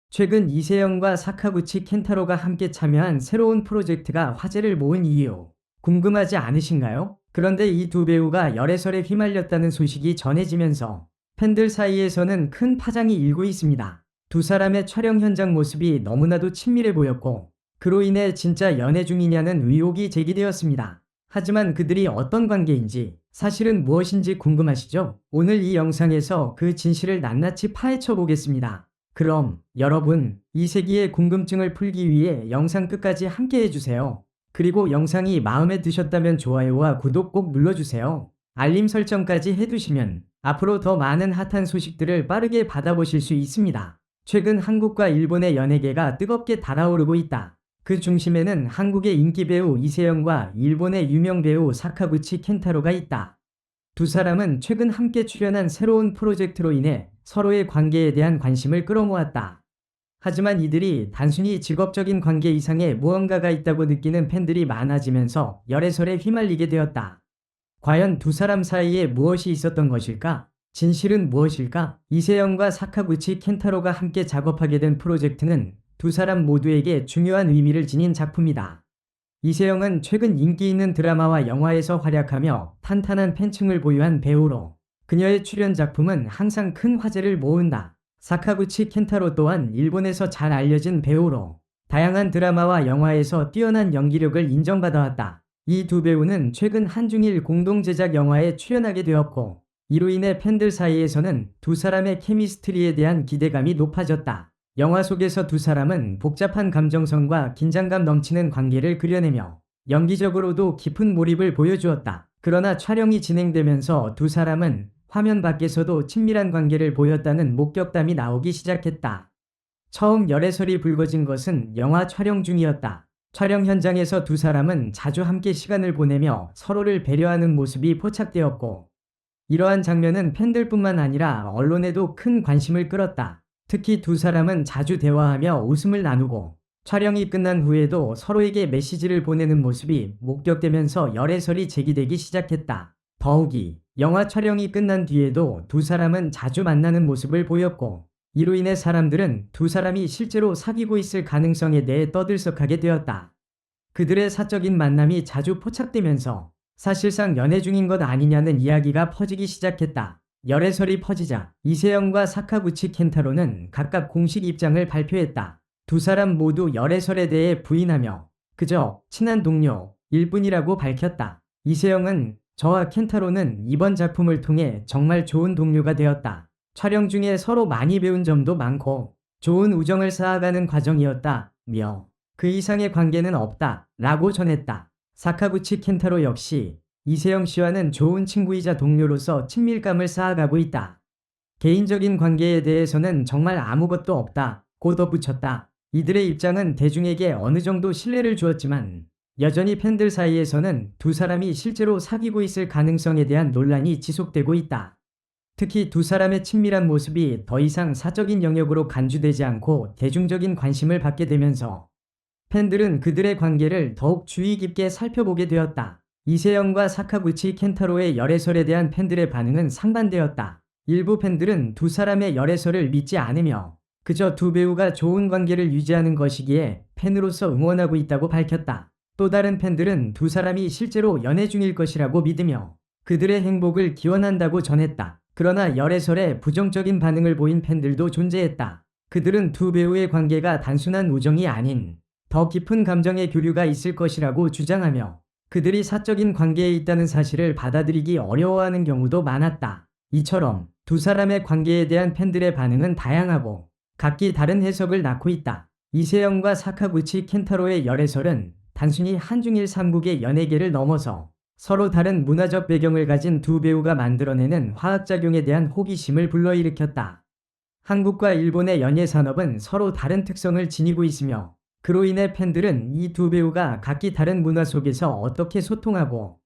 최근 이세영과 사카구치 켄타로가 함께 참여한 새로운 프로젝트가 화제를 모은 이유, 궁금하지 않으신가요? 그런데 이 두 배우가 열애설에 휘말렸다는 소식이 전해지면서 팬들 사이에서는 큰 파장이 일고 있습니다. 두 사람의 촬영 현장 모습이 너무나도 친밀해 보였고, 그로 인해 진짜 연애 중이냐는 의혹이 제기되었습니다. 하지만 그들이 어떤 관계인지, 사실은 무엇인지 궁금하시죠? 오늘 이 영상에서 그 진실을 낱낱이 파헤쳐 보겠습니다. 그럼 여러분, 이 세기의 궁금증을 풀기 위해 영상 끝까지 함께 해주세요. 그리고 영상이 마음에 드셨다면 좋아요와 구독 꼭 눌러주세요. 알림 설정까지 해두시면 앞으로 더 많은 핫한 소식들을 빠르게 받아보실 수 있습니다. 최근 한국과 일본의 연예계가 뜨겁게 달아오르고 있다. 그 중심에는 한국의 인기 배우 이세영과 일본의 유명 배우 사카구치 켄타로가 있다. 두 사람은 최근 함께 출연한 새로운 프로젝트로 인해 서로의 관계에 대한 관심을 끌어모았다. 하지만 이들이 단순히 직업적인 관계 이상의 무언가가 있다고 느끼는 팬들이 많아지면서 열애설에 휘말리게 되었다. 과연 두 사람 사이에 무엇이 있었던 것일까? 진실은 무엇일까? 이세영과 사카구치 켄타로가 함께 작업하게 된 프로젝트는 두 사람 모두에게 중요한 의미를 지닌 작품이다. 이세영은 최근 인기 있는 드라마와 영화에서 활약하며 탄탄한 팬층을 보유한 배우로 그녀의 출연 작품은 항상 큰 화제를 모은다. 사카구치 켄타로 또한 일본에서 잘 알려진 배우로 다양한 드라마와 영화에서 뛰어난 연기력을 인정받아왔다. 이 두 배우는 최근 한중일 공동 제작 영화에 출연하게 되었고, 이로 인해 팬들 사이에서는 두 사람의 케미스트리에 대한 기대감이 높아졌다. 영화 속에서 두 사람은 복잡한 감정선과 긴장감 넘치는 관계를 그려내며 연기적으로도 깊은 몰입을 보여주었다. 그러나 촬영이 진행되면서 두 사람은 화면 밖에서도 친밀한 관계를 보였다는 목격담이 나오기 시작했다. 처음 열애설이 불거진 것은 영화 촬영 중이었다. 촬영 현장에서 두 사람은 자주 함께 시간을 보내며 서로를 배려하는 모습이 포착되었고, 이러한 장면은 팬들뿐만 아니라 언론에도 큰 관심을 끌었다. 특히 두 사람은 자주 대화하며 웃음을 나누고 촬영이 끝난 후에도 서로에게 메시지를 보내는 모습이 목격되면서 열애설이 제기되기 시작했다. 더욱이 영화 촬영이 끝난 뒤에도 두 사람은 자주 만나는 모습을 보였고, 이로 인해 사람들은 두 사람이 실제로 사귀고 있을 가능성에 대해 떠들썩하게 되었다. 그들의 사적인 만남이 자주 포착되면서 사실상 연애 중인 것 아니냐는 이야기가 퍼지기 시작했다. 열애설이 퍼지자 이세영과 사카구치 켄타로는 각각 공식 입장을 발표했다. 두 사람 모두 열애설에 대해 부인하며 그저 친한 동료일 뿐이라고 밝혔다. 이세영은 저와 켄타로는 이번 작품을 통해 정말 좋은 동료가 되었다. 촬영 중에 서로 많이 배운 점도 많고 좋은 우정을 쌓아가는 과정이었다며 그 이상의 관계는 없다 라고 전했다. 사카구치 켄타로 역시 이세영 씨와는 좋은 친구이자 동료로서 친밀감을 쌓아가고 있다. 개인적인 관계에 대해서는 정말 아무것도 없다 고 덧붙였다. 이들의 입장은 대중에게 어느 정도 신뢰를 주었지만 여전히 팬들 사이에서는 두 사람이 실제로 사귀고 있을 가능성에 대한 논란이 지속되고 있다. 특히 두 사람의 친밀한 모습이 더 이상 사적인 영역으로 간주되지 않고 대중적인 관심을 받게 되면서 팬들은 그들의 관계를 더욱 주의 깊게 살펴보게 되었다. 이세영과 사카구치 켄타로의 열애설에 대한 팬들의 반응은 상반되었다. 일부 팬들은 두 사람의 열애설을 믿지 않으며 그저 두 배우가 좋은 관계를 유지하는 것이기에 팬으로서 응원하고 있다고 밝혔다. 또 다른 팬들은 두 사람이 실제로 연애 중일 것이라고 믿으며 그들의 행복을 기원한다고 전했다. 그러나 열애설에 부정적인 반응을 보인 팬들도 존재했다. 그들은 두 배우의 관계가 단순한 우정이 아닌 더 깊은 감정의 교류가 있을 것이라고 주장하며 그들이 사적인 관계에 있다는 사실을 받아들이기 어려워하는 경우도 많았다. 이처럼 두 사람의 관계에 대한 팬들의 반응은 다양하고 각기 다른 해석을 낳고 있다. 이세영과 사카구치 켄타로의 열애설은 단순히 한중일 삼국의 연예계를 넘어서 서로 다른 문화적 배경을 가진 두 배우가 만들어내는 화학작용에 대한 호기심을 불러일으켰다. 한국과 일본의 연예 산업은 서로 다른 특성을 지니고 있으며 그로 인해 팬들은 이 두 배우가 각기 다른 문화 속에서 어떻게 소통하고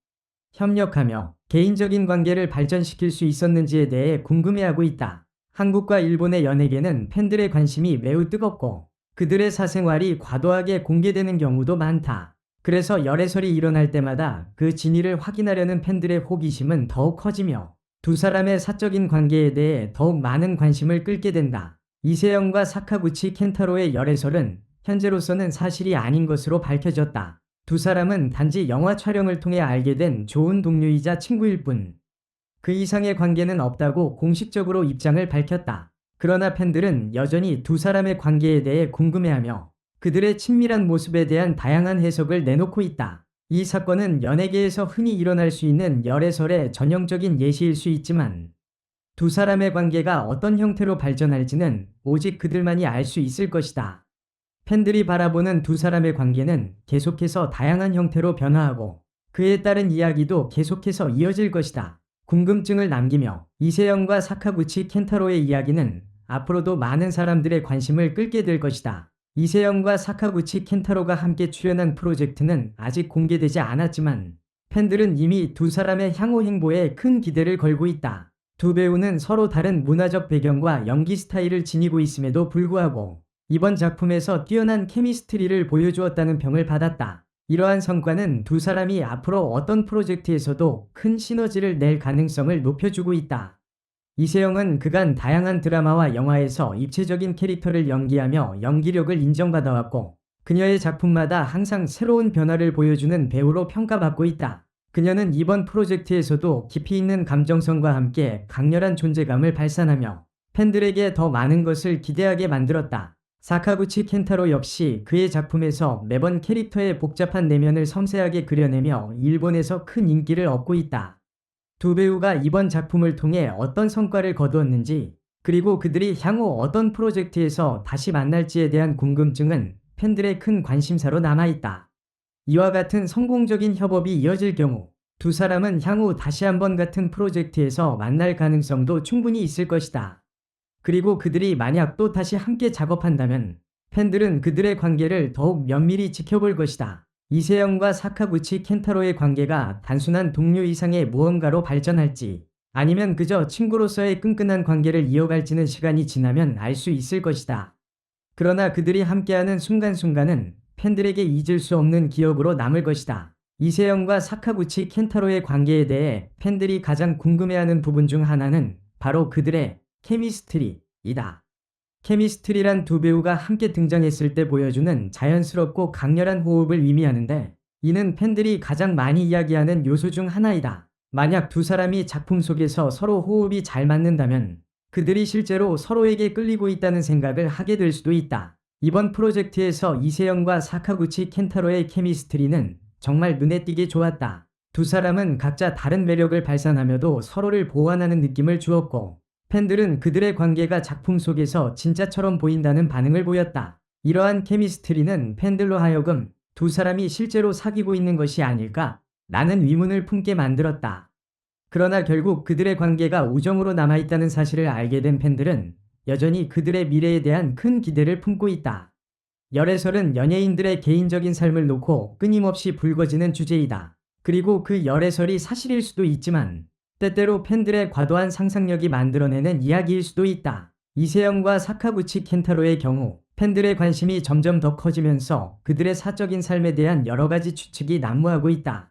협력하며 개인적인 관계를 발전시킬 수 있었는지에 대해 궁금해하고 있다. 한국과 일본의 연예계는 팬들의 관심이 매우 뜨겁고 그들의 사생활이 과도하게 공개되는 경우도 많다. 그래서 열애설이 일어날 때마다 그 진위를 확인하려는 팬들의 호기심은 더욱 커지며 두 사람의 사적인 관계에 대해 더욱 많은 관심을 끌게 된다. 이세영과 사카구치 켄타로의 열애설은 현재로서는 사실이 아닌 것으로 밝혀졌다. 두 사람은 단지 영화 촬영을 통해 알게 된 좋은 동료이자 친구일 뿐, 그 이상의 관계는 없다고 공식적으로 입장을 밝혔다. 그러나 팬들은 여전히 두 사람의 관계에 대해 궁금해하며 그들의 친밀한 모습에 대한 다양한 해석을 내놓고 있다. 이 사건은 연예계에서 흔히 일어날 수 있는 열애설의 전형적인 예시일 수 있지만, 두 사람의 관계가 어떤 형태로 발전할지는 오직 그들만이 알 수 있을 것이다. 팬들이 바라보는 두 사람의 관계는 계속해서 다양한 형태로 변화하고 그에 따른 이야기도 계속해서 이어질 것이다. 궁금증을 남기며 이세영과 사카구치 켄타로의 이야기는 앞으로도 많은 사람들의 관심을 끌게 될 것이다. 이세영과 사카구치 켄타로가 함께 출연한 프로젝트는 아직 공개되지 않았지만 팬들은 이미 두 사람의 향후 행보에 큰 기대를 걸고 있다. 두 배우는 서로 다른 문화적 배경과 연기 스타일을 지니고 있음에도 불구하고 이번 작품에서 뛰어난 케미스트리를 보여주었다는 평을 받았다. 이러한 성과는 두 사람이 앞으로 어떤 프로젝트에서도 큰 시너지를 낼 가능성을 높여주고 있다. 이세영은 그간 다양한 드라마와 영화에서 입체적인 캐릭터를 연기하며 연기력을 인정받아왔고 그녀의 작품마다 항상 새로운 변화를 보여주는 배우로 평가받고 있다. 그녀는 이번 프로젝트에서도 깊이 있는 감정선과 함께 강렬한 존재감을 발산하며 팬들에게 더 많은 것을 기대하게 만들었다. 사카구치 켄타로 역시 그의 작품에서 매번 캐릭터의 복잡한 내면을 섬세하게 그려내며 일본에서 큰 인기를 얻고 있다. 두 배우가 이번 작품을 통해 어떤 성과를 거두었는지, 그리고 그들이 향후 어떤 프로젝트에서 다시 만날지에 대한 궁금증은 팬들의 큰 관심사로 남아있다. 이와 같은 성공적인 협업이 이어질 경우 두 사람은 향후 다시 한번 같은 프로젝트에서 만날 가능성도 충분히 있을 것이다. 그리고 그들이 만약 또 다시 함께 작업한다면 팬들은 그들의 관계를 더욱 면밀히 지켜볼 것이다. 이세영과 사카구치 켄타로의 관계가 단순한 동료 이상의 무언가로 발전할지 아니면 그저 친구로서의 끈끈한 관계를 이어갈지는 시간이 지나면 알 수 있을 것이다. 그러나 그들이 함께하는 순간순간은 팬들에게 잊을 수 없는 기억으로 남을 것이다. 이세영과 사카구치 켄타로의 관계에 대해 팬들이 가장 궁금해하는 부분 중 하나는 바로 그들의 케미스트리이다. 케미스트리란 두 배우가 함께 등장했을 때 보여주는 자연스럽고 강렬한 호흡을 의미하는데, 이는 팬들이 가장 많이 이야기하는 요소 중 하나이다. 만약 두 사람이 작품 속에서 서로 호흡이 잘 맞는다면 그들이 실제로 서로에게 끌리고 있다는 생각을 하게 될 수도 있다. 이번 프로젝트에서 이세영과 사카구치 켄타로의 케미스트리는 정말 눈에 띄게 좋았다. 두 사람은 각자 다른 매력을 발산하며도 서로를 보완하는 느낌을 주었고 팬들은 그들의 관계가 작품 속에서 진짜처럼 보인다는 반응을 보였다. 이러한 케미스트리는 팬들로 하여금 두 사람이 실제로 사귀고 있는 것이 아닐까? 라는 의문을 품게 만들었다. 그러나 결국 그들의 관계가 우정으로 남아있다는 사실을 알게 된 팬들은 여전히 그들의 미래에 대한 큰 기대를 품고 있다. 열애설은 연예인들의 개인적인 삶을 놓고 끊임없이 불거지는 주제이다. 그리고 그 열애설이 사실일 수도 있지만 때때로 팬들의 과도한 상상력이 만들어내는 이야기일 수도 있다. 이세영과 사카구치 켄타로의 경우 팬들의 관심이 점점 더 커지면서 그들의 사적인 삶에 대한 여러 가지 추측이 난무하고 있다.